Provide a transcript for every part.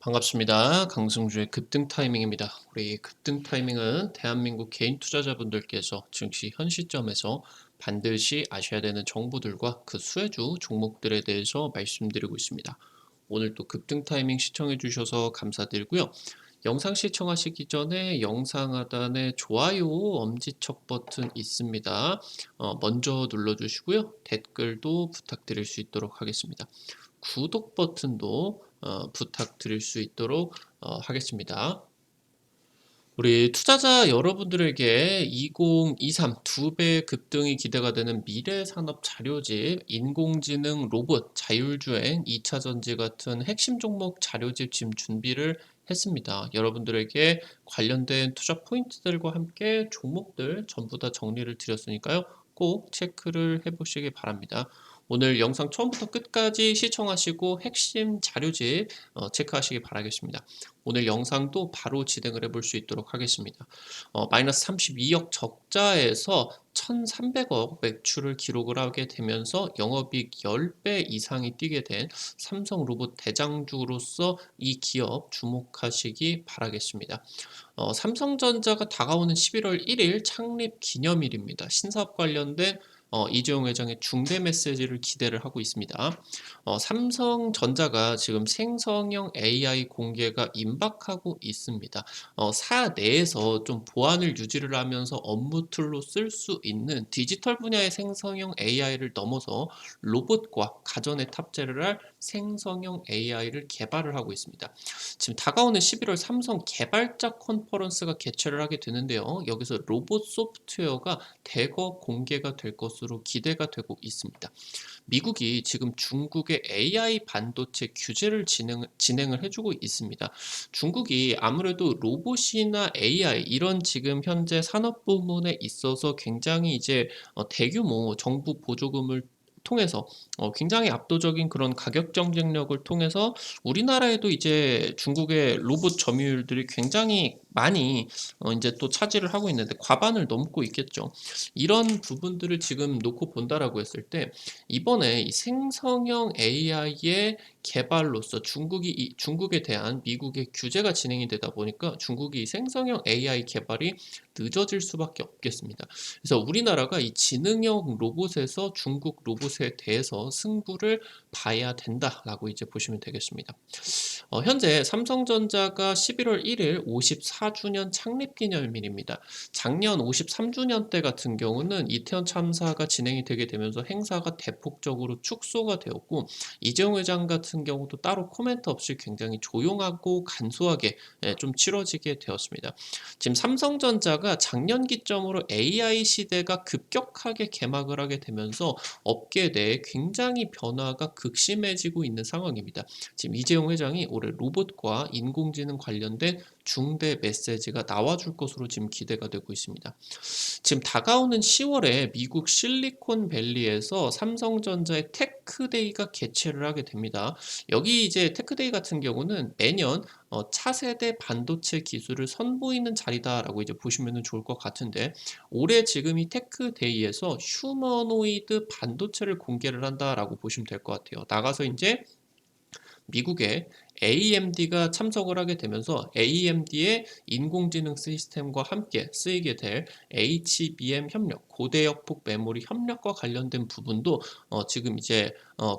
반갑습니다. 강승주의 급등 타이밍입니다. 우리 급등 타이밍은 대한민국 개인 투자자분들께서 증시 현 시점에서 반드시 아셔야 되는 정보들과 그 수혜주 종목들에 대해서 말씀드리고 있습니다. 오늘 또 급등 타이밍 시청해 주셔서 감사드리고요. 영상 시청하시기 전에 영상 하단에 좋아요 엄지척 버튼 있습니다. 먼저 눌러주시고요. 댓글도 부탁드릴 수 있도록 하겠습니다. 구독 버튼도 부탁드릴 수 있도록 하겠습니다. 우리 투자자 여러분들에게 2023 2배 급등이 기대가 되는 미래산업 자료집, 인공지능, 로봇, 자율주행, 2차 전지 같은 핵심 종목 자료집 지금 준비를 했습니다. 여러분들에게 관련된 투자 포인트들과 함께 종목들 전부 다 정리를 드렸으니까요. 꼭 체크를 해보시기 바랍니다. 오늘 영상 처음부터 끝까지 시청하시고 핵심 자료집 체크하시기 바라겠습니다. 오늘 영상도 바로 진행을 해볼 수 있도록 하겠습니다. 마이너스 32억 적자에서 1,300억 매출을 기록을 하게 되면서 영업이익 10배 이상이 뛰게 된 삼성 로봇 대장주로서 이 기업 주목하시기 바라겠습니다. 삼성전자가 다가오는 11월 1일 창립 기념일입니다. 신사업 관련된 이재용 회장의 중대 메시지를 기대를 하고 있습니다. 삼성전자가 지금 생성형 AI 공개가 임박하고 있습니다. 사 내에서 좀 보안을 유지를 하면서 업무 툴로 쓸 수 있는 디지털 분야의 생성형 AI를 넘어서 로봇과 가전에 탑재를 할 생성형 AI를 개발을 하고 있습니다. 지금 다가오는 11월 삼성 개발자 컨퍼런스가 개최를 하게 되는데요. 여기서 로봇 소프트웨어가 대거 공개가 될 것으로 기대가 되고 있습니다. 미국이 지금 중국의 AI 반도체 규제를 진행을 해주고 있습니다. 중국이 아무래도 로봇이나 AI 이런 지금 현재 산업 부문에 있어서 굉장히 이제 대규모 정부 보조금을 통해서 굉장히 압도적인 그런 가격 경쟁력을 통해서 우리나라에도 이제 중국의 로봇 점유율들이 굉장히 많이 이제 또 차지를 하고 있는데 과반을 넘고 있겠죠. 이런 부분들을 지금 놓고 본다라고 했을 때 이번에 이 생성형 AI의 개발로서 중국에 대한 미국의 규제가 진행이 되다 보니까 중국이 생성형 AI 개발이 늦어질 수밖에 없겠습니다. 그래서 우리나라가 이 지능형 로봇에서 중국 로봇에 대해서 승부를 봐야 된다라고 이제 보시면 되겠습니다. 현재 삼성전자가 11월 1일 54주년 창립기념일입니다. 작년 53주년 때 같은 경우는 이태원 참사가 진행이 되게 되면서 행사가 대폭적으로 축소가 되었고 이재용 회장 같은 경우도 따로 코멘트 없이 굉장히 조용하고 간소하게 좀 치러지게 되었습니다. 지금 삼성전자가 작년 기점으로 AI 시대가 급격하게 개막을 하게 되면서 업계 내에 굉장히 변화가 극심해지고 있는 상황입니다. 지금 이재용 회장이 올해 로봇과 인공지능 관련된 중대 메시지가 나와줄 것으로 지금 기대가 되고 있습니다. 지금 다가오는 10월에 미국 실리콘밸리에서 삼성전자의 테크데이가 개최를 하게 됩니다. 여기 이제 테크데이 같은 경우는 매년 차세대 반도체 기술을 선보이는 자리다라고 이제 보시면 좋을 것 같은데 올해 지금 이 테크데이에서 휴머노이드 반도체를 공개를 한다라고 보시면 될 것 같아요. 나가서 이제 미국의 AMD가 참석을 하게 되면서 AMD의 인공지능 시스템과 함께 쓰이게 될 HBM 협력, 고대역폭 메모리 협력과 관련된 부분도 지금 이제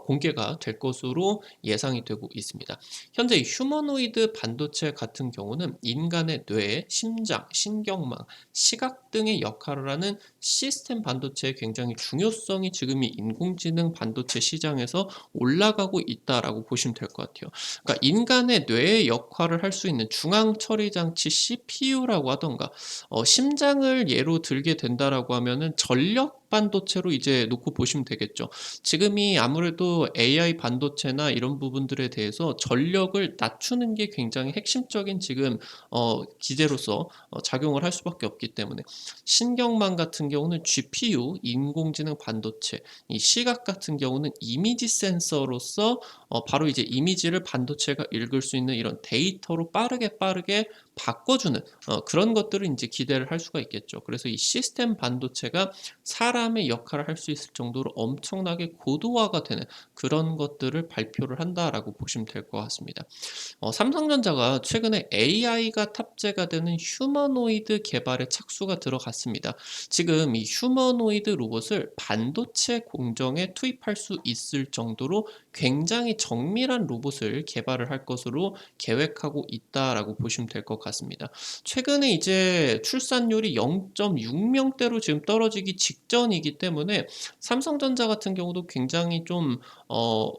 공개가 될 것으로 예상이 되고 있습니다. 현재 휴머노이드 반도체 같은 경우는 인간의 뇌, 심장, 신경망, 시각 등의 역할을 하는 시스템 반도체의 굉장히 중요성이 지금 이 인공지능 반도체 시장에서 올라가고 있다라고 보시면 될 것 같아요. 그러니까 인간의 뇌의 역할을 할 수 있는 중앙 처리 장치 CPU라고 하던가 심장을 예로 들게 된다라고 하면은 전력 반도체로 이제 놓고 보시면 되겠죠. 지금이 아무래도 AI 반도체나 이런 부분들에 대해서 전력을 낮추는 게 굉장히 핵심적인 지금 기제로서 작용을 할 수밖에 없기 때문에 신경망 같은 경우는 GPU, 인공지능 반도체, 이 시각 같은 경우는 이미지 센서로서 바로 이제 이미지를 반도체가 읽을 수 있는 이런 데이터로 빠르게 바꿔주는 그런 것들을 이제 기대를 할 수가 있겠죠. 그래서 이 시스템 반도체가 사람의 역할을 할 수 있을 정도로 엄청나게 고도화가 되는 그런 것들을 발표를 한다라고 보시면 될 것 같습니다. 삼성전자가 최근에 AI가 탑재가 되는 휴머노이드 개발에 착수가 들어갔습니다. 지금 이 휴머노이드 로봇을 반도체 공정에 투입할 수 있을 정도로 굉장히 정밀한 로봇을 개발을 할 것으로 계획하고 있다라고 보시면 될 것 같습니다. 최근에 이제 출산율이 0.6명대로 지금 떨어지기 직전이기 때문에 삼성전자 같은 경우도 굉장히 좀 어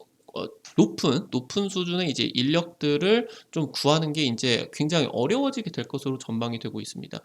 높은 수준의 이제 인력들을 좀 구하는 게 인제 굉장히 어려워지게 될 것으로 전망이 되고 있습니다.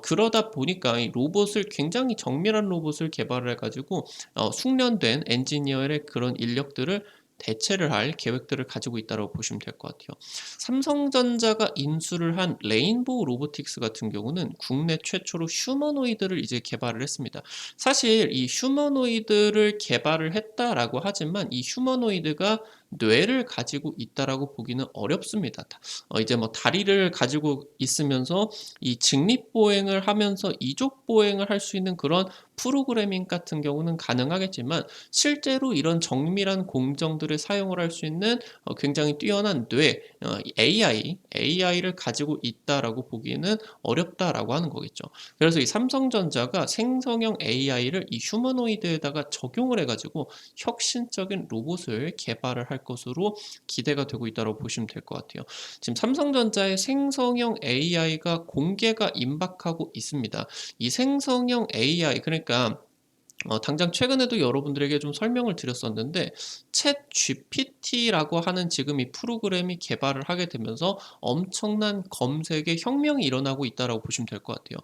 그러다 보니까 이 로봇을 굉장히 정밀한 로봇을 개발을 해 가지고 숙련된 엔지니어의 그런 인력들을 대체를 할 계획들을 가지고 있다라고 보시면 될 것 같아요. 삼성전자가 인수를 한 레인보우 로보틱스 같은 경우는 국내 최초로 휴머노이드를 이제 개발을 했습니다. 사실 이 휴머노이드를 개발을 했다라고 하지만 이 휴머노이드가 뇌를 가지고 있다라고 보기는 어렵습니다. 이제 뭐 다리를 가지고 있으면서 이 직립보행을 하면서 이족보행을 할 수 있는 그런 프로그래밍 같은 경우는 가능하겠지만 실제로 이런 정밀한 공정들을 사용을 할 수 있는 굉장히 뛰어난 뇌 AI를 가지고 있다라고 보기에는 어렵다라고 하는 거겠죠. 그래서 이 삼성전자가 생성형 AI를 이 휴머노이드에다가 적용을 해 가지고 혁신적인 로봇을 개발을 할 것으로 기대가 되고 있다고 보시면 될 것 같아요. 지금 삼성전자의 생성형 AI가 공개가 임박하고 있습니다. 이 생성형 AI 그러니까 당장 최근에도 여러분들에게 좀 설명을 드렸었는데 챗GPT라고 하는 지금 이 프로그램이 개발을 하게 되면서 엄청난 검색의 혁명이 일어나고 있다라고 보시면 될 것 같아요.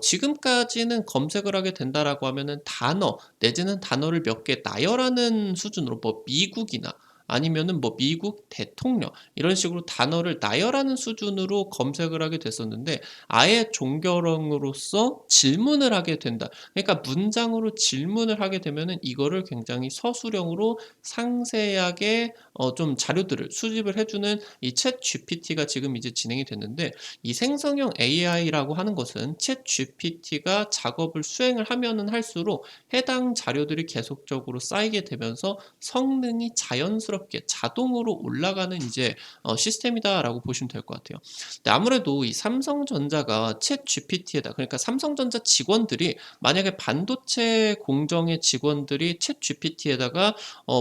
지금까지는 검색을 하게 된다라고 하면은 단어 내지는 단어를 몇 개 나열하는 수준으로 뭐 미국이나 아니면은 뭐 미국 대통령 이런 식으로 단어를 나열하는 수준으로 검색을 하게 됐었는데 아예 종결형으로서 질문을 하게 된다. 그러니까 문장으로 질문을 하게 되면은 이거를 굉장히 서술형으로 상세하게 좀 자료들을 수집을 해 주는 이 챗GPT가 지금 이제 진행이 됐는데 이 생성형 AI라고 하는 것은 챗GPT가 작업을 수행을 하면은 할수록 해당 자료들이 계속적으로 쌓이게 되면서 성능이 자연스럽게 자동으로 올라가는 이제 시스템이다라고 보시면 될 것 같아요. 근데 아무래도 이 삼성전자가 챗GPT에다 그러니까 삼성전자 직원들이 만약에 반도체 공정의 직원들이 챗GPT에다가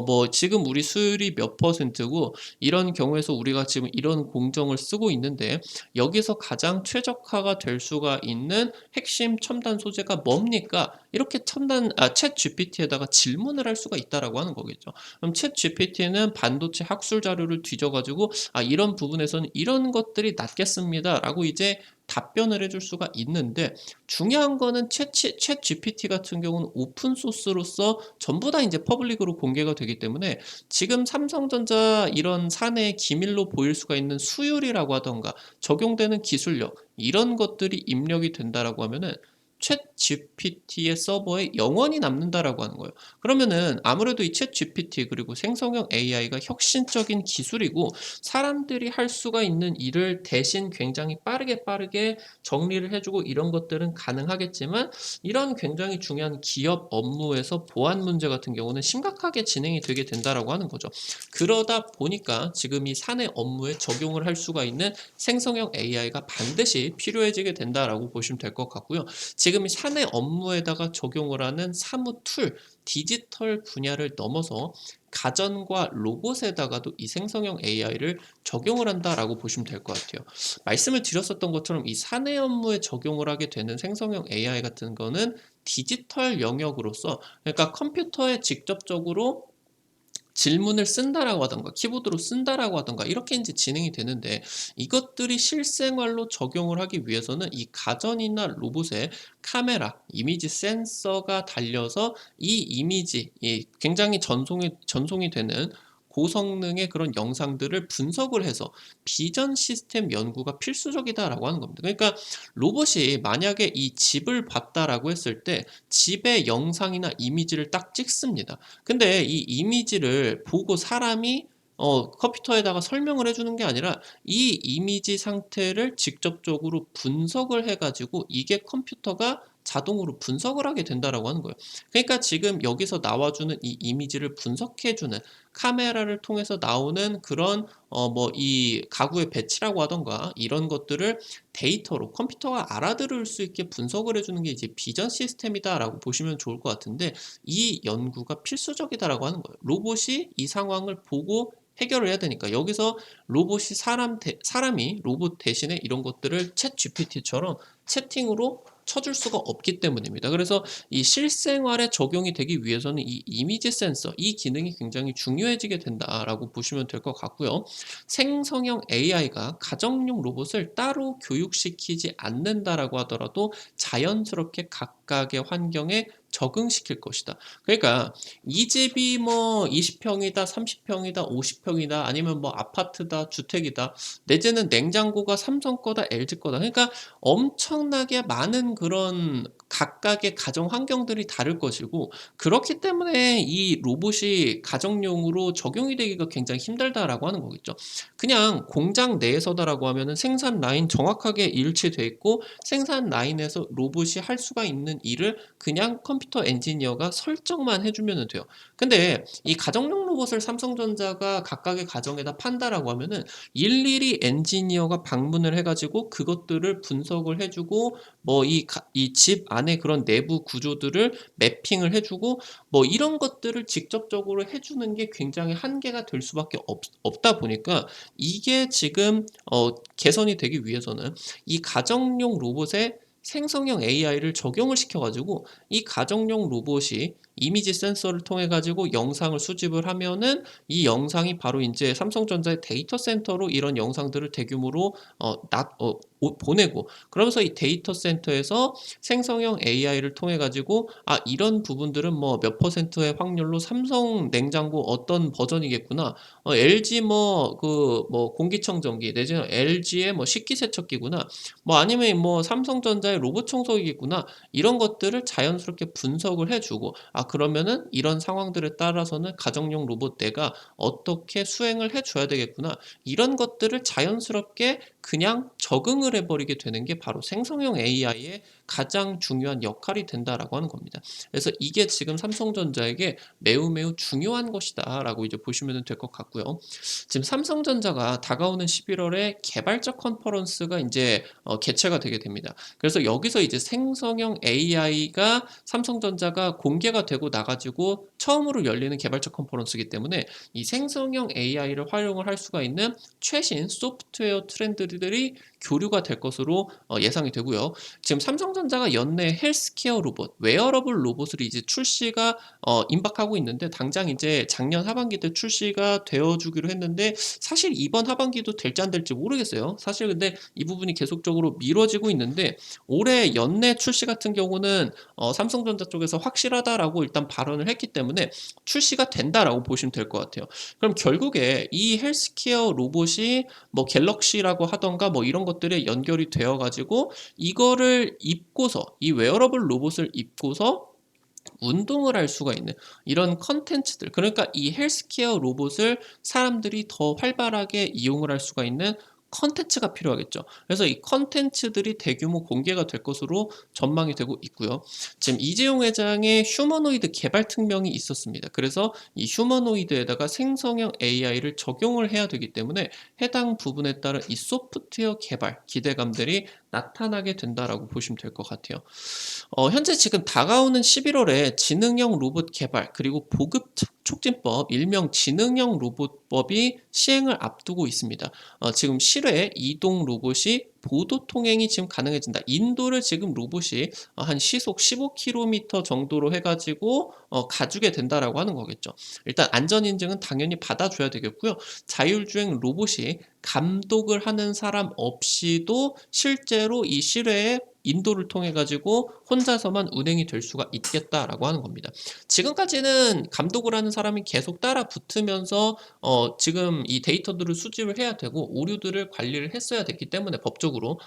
뭐 지금 우리 수율이 몇 퍼센트고 이런 경우에서 우리가 지금 이런 공정을 쓰고 있는데 여기서 가장 최적화가 될 수가 있는 핵심 첨단 소재가 뭡니까? 이렇게 챗GPT에다가 질문을 할 수가 있다라고 하는 거겠죠. 그럼 챗GPT는 반도체 학술 자료를 뒤져 가지고 이런 부분에서는 이런 것들이 낫겠습니다라고 이제 답변을 해줄 수가 있는데 중요한 거는 챗GPT 같은 경우는 오픈 소스로서 전부 다 이제 퍼블릭으로 공개가 되기 때문에 지금 삼성전자 이런 사내의 기밀로 보일 수가 있는 수율이라고 하던가 적용되는 기술력 이런 것들이 입력이 된다라고 하면은 챗GPT의 서버에 영원히 남는다라고 하는 거예요. 그러면은 아무래도 이 챗GPT 그리고 생성형 AI가 혁신적인 기술이고 사람들이 할 수가 있는 일을 대신 굉장히 빠르게 정리를 해 주고 이런 것들은 가능하겠지만 이런 굉장히 중요한 기업 업무에서 보안 문제 같은 경우는 심각하게 진행이 되게 된다라고 하는 거죠. 그러다 보니까 지금 이 사내 업무에 적용을 할 수가 있는 생성형 AI가 반드시 필요해지게 된다라고 보시면 될 것 같고요. 지금 이 사내 업무에다가 적용을 하는 사무 툴, 디지털 분야를 넘어서 가전과 로봇에다가도 이 생성형 AI를 적용을 한다라고 보시면 될 것 같아요. 말씀을 드렸었던 것처럼 이 사내 업무에 적용을 하게 되는 생성형 AI 같은 거는 디지털 영역으로서 그러니까 컴퓨터에 직접적으로 질문을 쓴다라고 하던가 키보드로 쓴다라고 하던가 이렇게 인제 진행이 되는데 이것들이 실생활로 적용을 하기 위해서는 이 가전이나 로봇에 카메라, 이미지 센서가 달려서 이 이미지 이 굉장히 전송이 되는 고성능의 그런 영상들을 분석을 해서 비전 시스템 연구가 필수적이다라고 하는 겁니다. 그러니까 로봇이 만약에 이 집을 봤다라고 했을 때 집의 영상이나 이미지를 딱 찍습니다. 근데 이 이미지를 보고 사람이 컴퓨터에다가 설명을 해 주는 게 아니라 이 이미지 상태를 직접적으로 분석을 해 가지고 이게 컴퓨터가 자동으로 분석을 하게 된다라고 하는 거예요. 그러니까 지금 여기서 나와주는 이 이미지를 분석해주는 카메라를 통해서 나오는 그런 뭐 이 가구의 배치라고 하던가 이런 것들을 데이터로 컴퓨터가 알아들을 수 있게 분석을 해주는 게 이제 비전 시스템이다라고 보시면 좋을 것 같은데 이 연구가 필수적이다라고 하는 거예요. 로봇이 이 상황을 보고 해결을 해야 되니까 여기서 로봇이 사람이 로봇 대신에 이런 것들을 챗 GPT처럼 채팅으로 쳐줄 수가 없기 때문입니다. 그래서 이 실생활에 적용이 되기 위해서는 이 이미지 센서, 이 기능이 굉장히 중요해지게 된다라고 보시면 될 것 같고요. 생성형 AI가 가정용 로봇을 따로 교육시키지 않는다라고 하더라도 자연스럽게 각각의 환경에 적응시킬 것이다. 그러니까 이 집이 뭐 20평이다, 30평이다, 50평이다, 아니면 뭐 아파트다, 주택이다, 내지는 냉장고가 삼성 거다, LG 거다. 그러니까 엄청나게 많은 그런 각각의 가정 환경들이 다를 것이고 그렇기 때문에 이 로봇이 가정용으로 적용이 되기가 굉장히 힘들다라고 하는 거겠죠. 그냥 공장 내에서다라고 하면은 생산 라인 정확하게 일치돼 있고 생산 라인에서 로봇이 할 수가 있는 일을 그냥 컴퓨터 엔지니어가 설정만 해주면 돼요. 근데 이 가정용 로봇을 삼성전자가 각각의 가정에다 판다라고 하면은 일일이 엔지니어가 방문을 해가지고 그것들을 분석을 해주고 뭐 이 집 안에 그런 내부 구조들을 매핑을 해주고 뭐 이런 것들을 직접적으로 해주는 게 굉장히 한계가 될 수밖에 없다 보니까 이게 지금 개선이 되기 위해서는 이 가정용 로봇에 생성형 AI를 적용을 시켜가지고 이 가정용 로봇이 이미지 센서를 통해 가지고 영상을 수집을 하면은 이 영상이 바로 이제 삼성전자의 데이터 센터로 이런 영상들을 대규모로 보내고 그러면서 이 데이터 센터에서 생성형 AI를 통해 가지고 이런 부분들은 뭐 몇 퍼센트의 확률로 삼성 냉장고 어떤 버전이겠구나. LG 뭐 뭐 공기청정기 내지는 LG의 뭐 식기세척기구나. 뭐 아니면 뭐 삼성전자의 로봇 청소기겠구나. 이런 것들을 자연스럽게 분석을 해주고 그러면은 이런 상황들에 따라서는 가정용 로봇 내가 어떻게 수행을 해줘야 되겠구나. 이런 것들을 자연스럽게 그냥 적응을 해버리게 되는 게 바로 생성형 AI의 가장 중요한 역할이 된다라고 하는 겁니다. 그래서 이게 지금 삼성전자에게 매우 매우 중요한 것이다라고 이제 보시면 될 것 같고요. 지금 삼성전자가 다가오는 11월에 개발자 컨퍼런스가 이제 개최가 되게 됩니다. 그래서 여기서 이제 생성형 AI가 삼성전자가 공개가 되고 나가지고 처음으로 열리는 개발자 컨퍼런스이기 때문에 이 생성형 AI를 활용을 할 수가 있는 최신 소프트웨어 트렌드들이 교류가 될 것으로 예상이 되고요. 지금 삼성전자가 연내 헬스케어 로봇, 웨어러블 로봇을 이제 출시가 임박하고 있는데 당장 이제 작년 하반기 때 출시가 되어주기로 했는데 사실 이번 하반기도 될지 안 될지 모르겠어요. 사실 근데 이 부분이 계속적으로 미뤄지고 있는데 올해 연내 출시 같은 경우는 삼성전자 쪽에서 확실하다라고 일단 발언을 했기 때문에 출시가 된다라고 보시면 될 것 같아요. 그럼 결국에 이 헬스케어 로봇이 뭐 갤럭시라고 하던가 뭐 이런 것들에 연결이 되어 가지고 이거를 입고서 이 웨어러블 로봇을 입고서 운동을 할 수가 있는 이런 컨텐츠들, 그러니까 이 헬스케어 로봇을 사람들이 더 활발하게 이용을 할 수가 있는 컨텐츠가 필요하겠죠. 그래서 이 컨텐츠들이 대규모 공개가 될 것으로 전망이 되고 있고요. 지금 이재용 회장의 휴머노이드 개발 특명이 있었습니다. 그래서 이 휴머노이드에다가 생성형 AI를 적용을 해야 되기 때문에 해당 부분에 따른 이 소프트웨어 개발 기대감들이 나타나게 된다라고 보시면 될 것 같아요. 현재 지금 다가오는 11월에 지능형 로봇 개발 그리고 보급 촉진법, 일명 지능형 로봇법이 시행을 앞두고 있습니다. 지금 실외 이동 로봇이 보도 통행이 지금 가능해진다. 인도를 지금 로봇이 한 시속 15km 정도로 해가지고 가주게 된다라고 하는 거겠죠. 일단 안전인증은 당연히 받아줘야 되겠고요. 자율주행 로봇이 감독을 하는 사람 없이도 실제로 이 실외에 인도를 통해 가지고 혼자서만 운행이 될 수가 있겠다라고 하는 겁니다. 지금까지는 감독을 하는 사람이 계속 따라 붙으면서 지금 이 데이터들을 수집을 해야 되고 오류들을 관리를 했어야 됐기 때문에 법적으로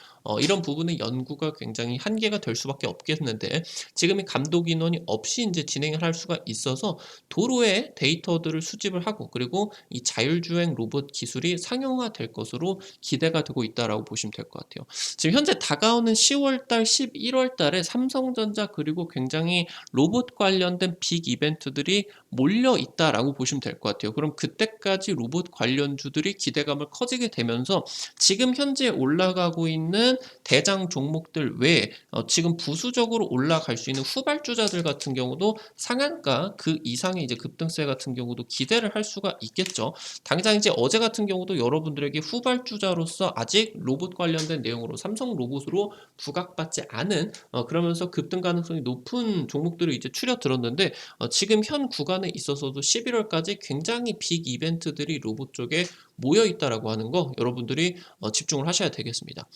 이런 부분의 연구가 굉장히 한계가 될 수밖에 없겠는데 지금 이 감독 인원이 없이 이제 진행을 할 수가 있어서 도로에 데이터들을 수집을 하고 그리고 이 자율주행 로봇 기술이 상용화될 것으로 기대가 되고 있다라고 보시면 될 것 같아요. 지금 현재 다가오는 10월 달 11월 달에 삼성전자 그리고 굉장히 로봇 관련된 빅 이벤트들이 몰려 있다라고 보시면 될 것 같아요. 그럼 그때까지 로봇 관련주들이 기대감을 커지게 되면서 지금 현재 올라가고 있는 대장 종목들 외에 지금 부수적으로 올라갈 수 있는 후발주자들 같은 경우도 상한가 그 이상의 이제 급등세 같은 경우도 기대를 할 수가 있겠죠. 당장 이제 어제 같은 경우도 여러분들에게 후발주자로서 아직 로봇 관련된 내용으로 삼성 로봇으로 부각받지 않은 그러면서 급등 가능성이 높은 종목들이 이제 추려들었는데 지금 현 구간에 있어서도 11월까지 굉장히 빅 이벤트들이 로봇 쪽에 모여 있다라고 하는 거 여러분들이 집중을 하셔야 되겠습니다.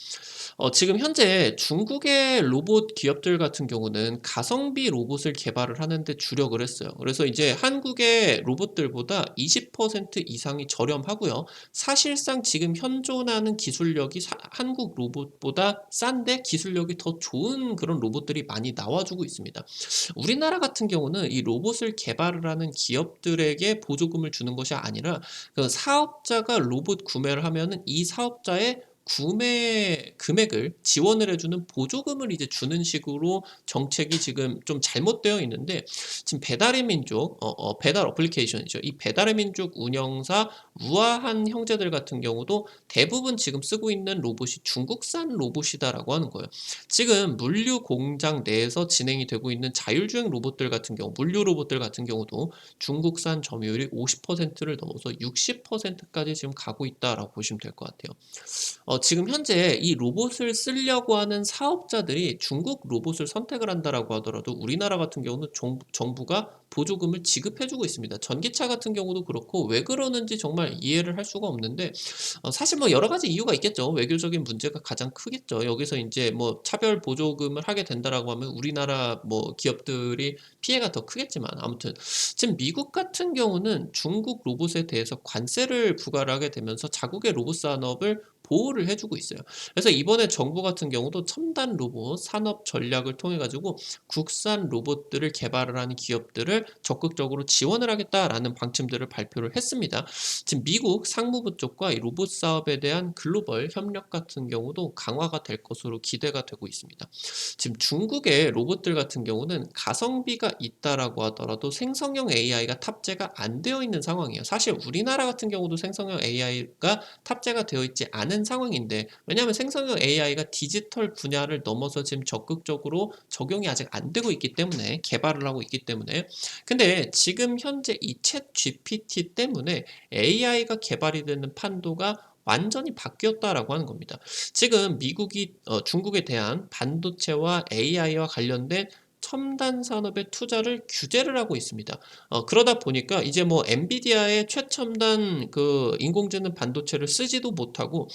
지금 현재 중국의 로봇 기업들 같은 경우는 가성비 로봇을 개발을 하는데 주력을 했어요. 그래서 이제 한국의 로봇들보다 20% 이상이 저렴하고요. 사실상 지금 현존하는 기술력이 한국 로봇보다 싼데 기술력이 더 좋은 그런 로봇들이 많이 나와주고 있습니다. 우리나라 같은 경우는 이 로봇을 개발을 하는 기업들에게 보조금을 주는 것이 아니라 그 사업자가 로봇 구매를 하면은 이 사업자의 구매 금액을 지원을 해주는 보조금을 이제 주는 식으로 정책이 지금 좀 잘못되어 있는데 지금 배달의 민족 배달 어플리케이션이죠. 이 배달의 민족 운영사 우아한 형제들 같은 경우도 대부분 지금 쓰고 있는 로봇이 중국산 로봇이다라고 하는 거예요. 지금 물류 공장 내에서 진행이 되고 있는 자율주행 로봇들 같은 경우, 물류 로봇들 같은 경우도 중국산 점유율이 50%를 넘어서 60%까지 지금 가고 있다라고 보시면 될 것 같아요. 지금 현재 이 로봇을 쓰려고 하는 사업자들이 중국 로봇을 선택을 한다라고 하더라도 우리나라 같은 경우는 정부가 보조금을 지급해주고 있습니다. 전기차 같은 경우도 그렇고 왜 그러는지 정말 이해를 할 수가 없는데 사실 뭐 여러 가지 이유가 있겠죠. 외교적인 문제가 가장 크겠죠. 여기서 이제 뭐 차별 보조금을 하게 된다라고 하면 우리나라 뭐 기업들이 피해가 더 크겠지만 아무튼 지금 미국 같은 경우는 중국 로봇에 대해서 관세를 부과를 하게 되면서 자국의 로봇 산업을 보호를 해주고 있어요. 그래서 이번에 정부 같은 경우도 첨단 로봇 산업 전략을 통해 가지고 국산 로봇들을 개발을 하는 기업들을 적극적으로 지원을 하겠다라는 방침들을 발표를 했습니다. 지금 미국 상무부 쪽과 이 로봇 사업에 대한 글로벌 협력 같은 경우도 강화가 될 것으로 기대가 되고 있습니다. 지금 중국의 로봇들 같은 경우는 가성비가 있다라고 하더라도 생성형 AI가 탑재가 안 되어 있는 상황이에요. 사실 우리나라 같은 경우도 생성형 AI가 탑재가 되어 있지 않은 상황인데 왜냐하면 생성형 AI가 디지털 분야를 넘어서 지금 적극적으로 적용이 아직 안 되고 있기 때문에 개발을 하고 있기 때문에 근데 지금 현재 이 챗 GPT 때문에 AI가 개발이 되는 판도가 완전히 바뀌었다라고 하는 겁니다. 지금 미국이 중국에 대한 반도체와 AI와 관련된 첨단 산업에 투자를 규제를 하고 있습니다. 그러다 보니까 이제 뭐 엔비디아의 최첨단 그 인공지능 반도체를 쓰지도 못하고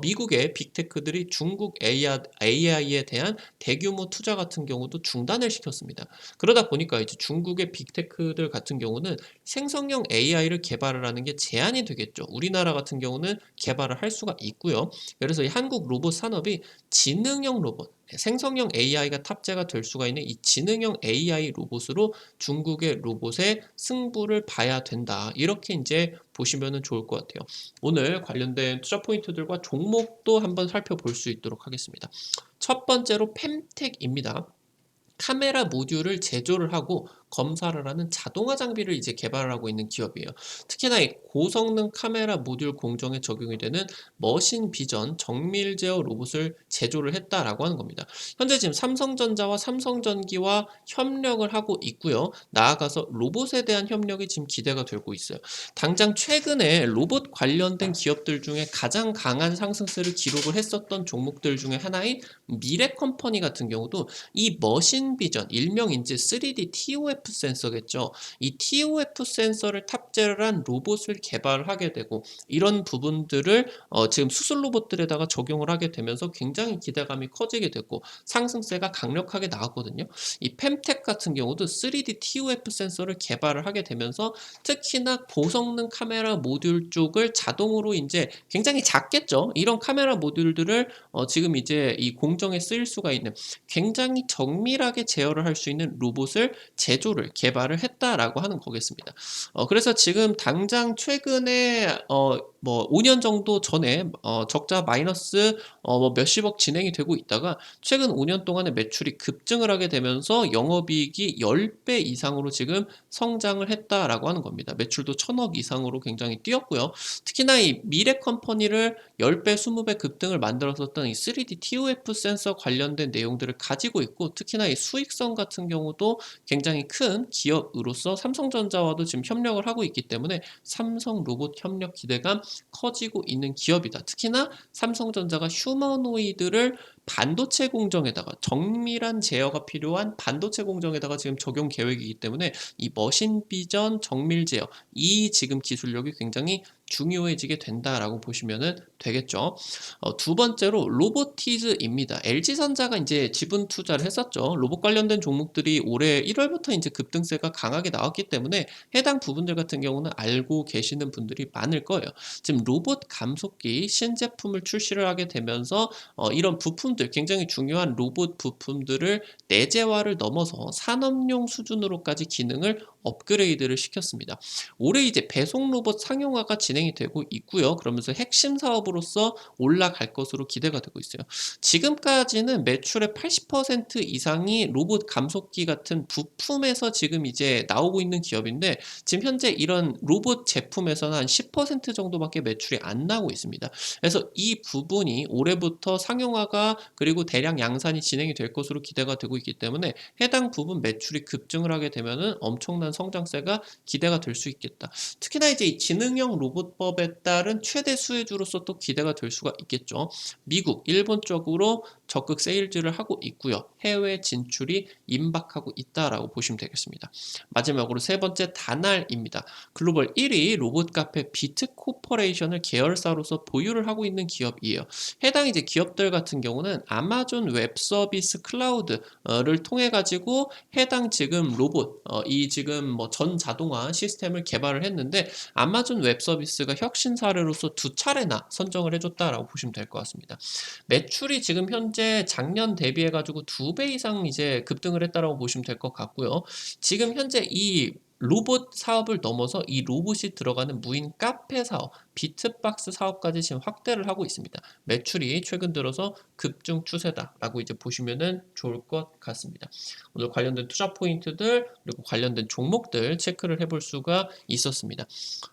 미국의 빅테크들이 중국 AI에 대한 대규모 투자 같은 경우도 중단을 시켰습니다. 그러다 보니까 이제 중국의 빅테크들 같은 경우는 생성형 AI를 개발을 하는 게 제한이 되겠죠. 우리나라 같은 경우는 개발을 할 수가 있고요. 그래서 이 한국 로봇 산업이 지능형 로봇, 생성형 AI가 탑재가 될 수가 있는 이 지능형 AI 로봇으로 중국의 로봇의 승부를 봐야 된다. 이렇게 이제 보시면 좋을 것 같아요. 오늘 관련된 투자 포인트들과 종목도 한번 살펴볼 수 있도록 하겠습니다. 첫 번째로 펜텍입니다. 카메라 모듈을 제조를 하고 검사를 하는 자동화 장비를 이제 개발을 하고 있는 기업이에요. 특히나 이 고성능 카메라 모듈 공정에 적용이 되는 머신 비전 정밀 제어 로봇을 제조를 했다라고 하는 겁니다. 현재 지금 삼성전자와 삼성전기와 협력을 하고 있고요. 나아가서 로봇에 대한 협력이 지금 기대가 되고 있어요. 당장 최근에 로봇 관련된 기업들 중에 가장 강한 상승세를 기록을 했었던 종목들 중에 하나인 미래컴퍼니 같은 경우도 이 머신 비전, 일명 이제 3D TOF 센서겠죠. 이 TOF 센서를 탑재를 한 로봇을 개발을 하게 되고 이런 부분들을 지금 수술 로봇들에다가 적용을 하게 되면서 굉장히 기대감이 커지게 됐고 상승세가 강력하게 나왔거든요. 이 펜텍 같은 경우도 3D TOF 센서를 개발을 하게 되면서 특히나 고성능 카메라 모듈 쪽을 자동으로 이제 굉장히 작겠죠. 이런 카메라 모듈들을 지금 이제 이 공정에 쓰일 수가 있는 굉장히 정밀하게 제어를 할 수 있는 로봇을 제조를 개발을 했다라고 하는 거겠습니다. 그래서 지금 당장 최근에 뭐 5년 정도 전에 적자 마이너스 뭐 몇십억 진행이 되고 있다가 최근 5년 동안에 매출이 급증을 하게 되면서 영업이익이 10배 이상으로 지금 성장을 했다라고 하는 겁니다. 매출도 1,000억 이상으로 굉장히 뛰었고요. 특히나 이 미래 컴퍼니를 10배, 20배 급등을 만들었었던 이 3D TOF 센서 관련된 내용들을 가지고 있고, 특히나 이 수익성 같은 경우도 굉장히 큰 기업으로서 삼성전자와도 지금 협력을 하고 있기 때문에 삼성 로봇 협력 기대감 커지고 있는 기업이다. 특히나 삼성전자가 휴머노이드를 반도체 공정에다가, 정밀한 제어가 필요한 반도체 공정에다가 지금 적용 계획이기 때문에 이 머신 비전 정밀 제어, 이 지금 기술력이 굉장히 중요해지게 된다라고 보시면 되겠죠. 두 번째로 로보티즈입니다. LG전자가 이제 지분 투자를 했었죠. 로봇 관련된 종목들이 올해 1월부터 이제 급등세가 강하게 나왔기 때문에 해당 부분들 같은 경우는 알고 계시는 분들이 많을 거예요. 지금 로봇 감속기 신제품을 출시를 하게 되면서 이런 부품들, 굉장히 중요한 로봇 부품들을 내재화를 넘어서 산업용 수준으로까지 기능을 업그레이드를 시켰습니다. 올해 이제 배송 로봇 상용화가 진행이 되고 있고요. 그러면서 핵심 사업으로서 올라갈 것으로 기대가 되고 있어요. 지금까지는 매출의 80% 이상이 로봇 감속기 같은 부품에서 지금 이제 나오고 있는 기업인데, 지금 현재 이런 로봇 제품에서는 한 10% 정도밖에 매출이 안 나오고 있습니다. 그래서 이 부분이 올해부터 상용화가 그리고 대량 양산이 진행이 될 것으로 기대가 되고 있기 때문에 해당 부분 매출이 급증을 하게 되면은 엄청난 성장세가 기대가 될 수 있겠다. 특히나 이제 이 지능형 로봇법에 따른 최대 수혜주로서 또 기대가 될 수가 있겠죠. 미국, 일본 쪽으로 적극 세일즈를 하고 있고요. 해외 진출이 임박하고 있다라고 보시면 되겠습니다. 마지막으로 세 번째, 다날입니다. 글로벌 1위 로봇 카페 비트코퍼레이션을 계열사로서 보유를 하고 있는 기업이에요. 해당 이제 기업들 같은 경우는 아마존 웹 서비스 클라우드를 통해 가지고 해당 지금 로봇, 이 지금 뭐 전 자동화 시스템을 개발을 했는데, 아마존 웹 서비스가 혁신 사례로서 2차례나 선정을 해줬다라고 보시면 될 것 같습니다. 매출이 지금 현재 작년 대비해 가지고 2배 이상 이제 급등을 했다라고 보시면 될 것 같고요. 지금 현재 이 로봇 사업을 넘어서 이 로봇이 들어가는 무인 카페 사업, 비트박스 사업까지 지금 확대를 하고 있습니다. 매출이 최근 들어서 급증 추세다라고 이제 보시면은 좋을 것 같습니다. 오늘 관련된 투자 포인트들 그리고 관련된 종목들 체크를 해볼 수가 있었습니다.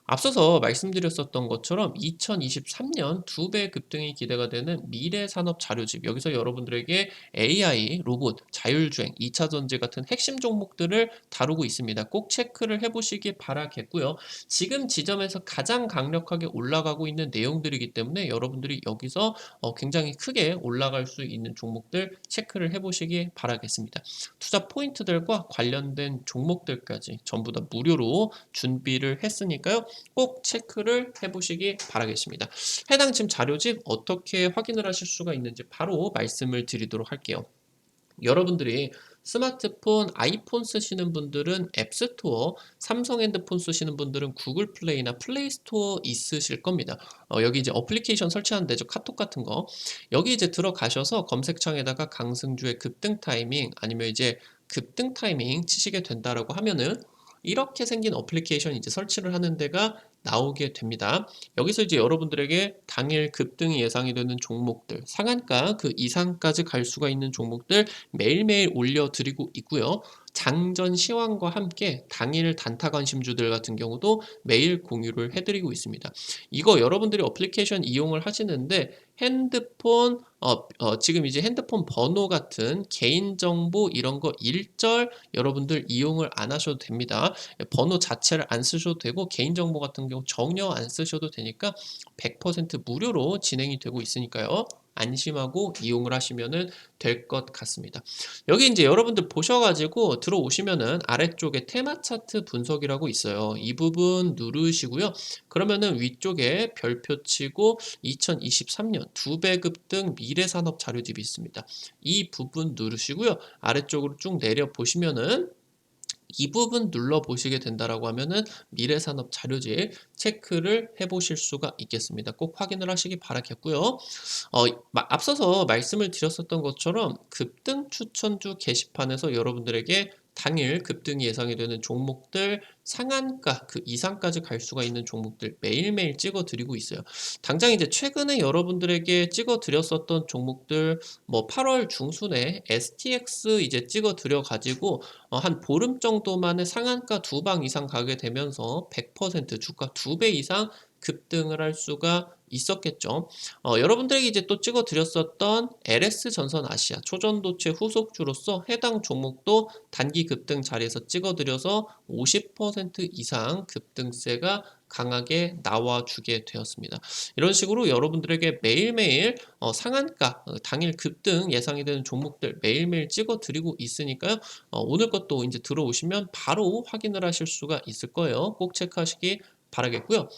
앞서서 말씀드렸었던 것처럼 2023년 2배 급등이 기대가 되는 미래 산업 자료집, 여기서 여러분들에게 AI, 로봇, 자율주행, 2차 전지 같은 핵심 종목들을 다루고 있습니다. 꼭 체크를 해보시기 바라겠고요. 지금 지점에서 가장 강력하게 올라가고 있는 내용들이기 때문에 여러분들이 여기서 굉장히 크게 올라갈 수 있는 종목들 체크를 해보시기 바라겠습니다. 투자 포인트들과 관련된 종목들까지 전부 다 무료로 준비를 했으니까요. 꼭 체크를 해보시기 바라겠습니다. 해당 지금 자료집 어떻게 확인을 하실 수가 있는지 바로 말씀을 드리도록 할게요. 여러분들이 스마트폰, 아이폰 쓰시는 분들은 앱스토어, 삼성 핸드폰 쓰시는 분들은 구글 플레이나 플레이 스토어 있으실 겁니다. 여기 이제 어플리케이션 설치하는 데죠. 카톡 같은 거. 여기 이제 들어가셔서 검색창에다가 강승주의 급등 타이밍, 아니면 이제 급등 타이밍 치시게 된다라고 하면은 이렇게 생긴 어플리케이션 이제 설치를 하는 데가 나오게 됩니다. 여기서 이제 여러분들에게 당일 급등이 예상이 되는 종목들, 상한가 그 이상까지 갈 수가 있는 종목들 매일매일 올려드리고 있고요. 장전 시황과 함께 당일 단타 관심주들 같은 경우도 매일 공유를 해드리고 있습니다. 이거 여러분들이 어플리케이션 이용을 하시는데 핸드폰 지금 이제 핸드폰 번호 같은 개인정보 이런 거 일절 여러분들 이용을 안 하셔도 됩니다. 번호 자체를 안 쓰셔도 되고 개인정보 같은 경우 전혀 안 쓰셔도 되니까 100% 무료로 진행이 되고 있으니까요. 안심하고 이용을 하시면 될 것 같습니다. 여기 이제 여러분들 보셔가지고 들어오시면은 아래쪽에 테마 차트 분석이라고 있어요. 이 부분 누르시고요. 그러면은 위쪽에 별표 치고 2023년 2배 급등 미래산업 자료집이 있습니다. 이 부분 누르시고요. 아래쪽으로 쭉 내려 보시면은 이 부분 눌러 보시게 된다라고 하면은 미래산업 자료집 체크를 해 보실 수가 있겠습니다. 꼭 확인을 하시기 바라겠고요. 앞서서 말씀을 드렸었던 것처럼 급등 추천주 게시판에서 여러분들에게 당일 급등이 예상이 되는 종목들 상한가 그 이상까지 갈 수가 있는 종목들 매일매일 찍어 드리고 있어요. 당장 이제 최근에 여러분들에게 찍어 드렸었던 종목들 뭐 8월 중순에 STX 이제 찍어 드려 가지고 한 보름 정도 만에 상한가 두 방 이상 가게 되면서 100% 주가 2배 이상 급등을 할 수가 있었겠죠. 여러분들에게 이제 또 찍어 드렸었던 LS 전선 아시아 초전도체 후속주로서 해당 종목도 단기 급등 자리에서 찍어 드려서 50% 이상 급등세가 강하게 나와주게 되었습니다. 이런 식으로 여러분들에게 매일매일 상한가 당일 급등 예상이 되는 종목들 매일매일 찍어 드리고 있으니까요. 오늘 것도 이제 들어오시면 바로 확인을 하실 수가 있을 거예요. 꼭 체크하시기 바라겠고요.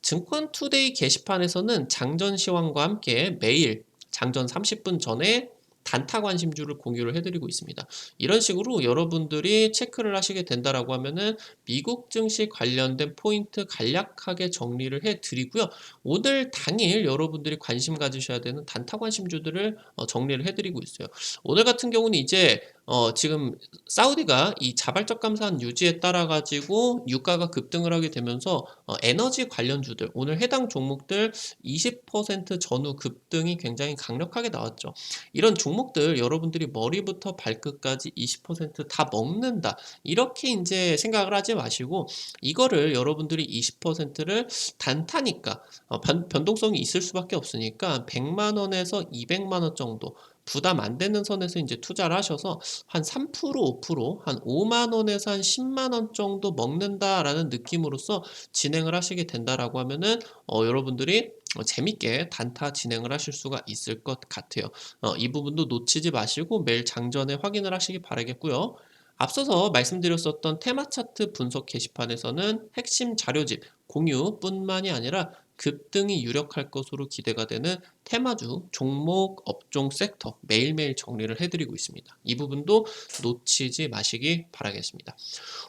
증권투데이 게시판에서는 장전 시황과 함께 매일 장전 30분 전에 단타 관심주를 공유를 해드리고 있습니다. 이런 식으로 여러분들이 체크를 하시게 된다라고 하면은 미국 증시 관련된 포인트 간략하게 정리를 해드리고요. 오늘 당일 여러분들이 관심 가지셔야 되는 단타 관심주들을 정리를 해드리고 있어요. 오늘 같은 경우는 이제 지금 사우디가 이 자발적 감산 유지에 따라 가지고 유가가 급등을 하게 되면서 에너지 관련주들 오늘 해당 종목들 20% 전후 급등이 굉장히 강력하게 나왔죠. 이런 종목들 여러분들이 머리부터 발끝까지 20%다 먹는다. 이렇게 이제 생각을 하지 마시고 이거를 여러분들이 20%를 단타니까 변동성이 있을 수밖에 없으니까 100만 원에서 200만 원 정도 부담 안 되는 선에서 이제 투자를 하셔서 한 3%, 5%, 한 5만 원에서 한 10만 원 정도 먹는다라는 느낌으로서 진행을 하시게 된다라고 하면은 여러분들이 재밌게 단타 진행을 하실 수가 있을 것 같아요. 이 부분도 놓치지 마시고 매일 장전에 확인을 하시기 바라겠고요. 앞서서 말씀드렸었던 테마 차트 분석 게시판에서는 핵심 자료집 공유뿐만이 아니라 급등이 유력할 것으로 기대가 되는 테마주, 종목, 업종, 섹터 매일매일 정리를 해드리고 있습니다. 이 부분도 놓치지 마시기 바라겠습니다.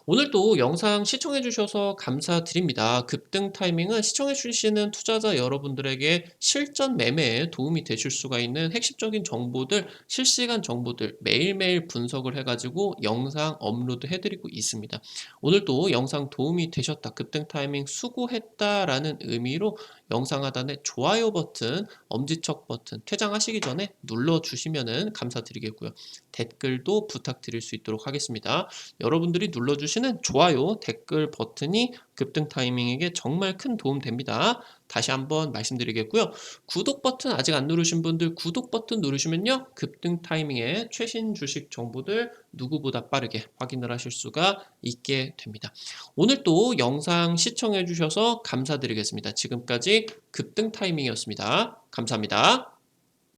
오늘도 영상 시청해주셔서 감사드립니다. 급등 타이밍은 시청해주시는 투자자 여러분들에게 실전 매매에 도움이 되실 수가 있는 핵심적인 정보들, 실시간 정보들 매일매일 분석을 해가지고 영상 업로드 해드리고 있습니다. 오늘도 영상 도움이 되셨다, 급등 타이밍 수고했다라는 의미로 영상 하단에 좋아요 버튼, 엄지척 버튼 퇴장하시기 전에 눌러주시면 감사드리겠고요. 댓글도 부탁드릴 수 있도록 하겠습니다. 여러분들이 눌러주시는 좋아요, 댓글 버튼이 급등 타이밍에게 정말 큰 도움 됩니다. 다시 한번 말씀드리겠고요. 구독 버튼 아직 안 누르신 분들 구독 버튼 누르시면요. 급등 타이밍에 최신 주식 정보들 누구보다 빠르게 확인을 하실 수가 있게 됩니다. 오늘 또 영상 시청해 주셔서 감사드리겠습니다. 지금까지 급등 타이밍이었습니다. 감사합니다.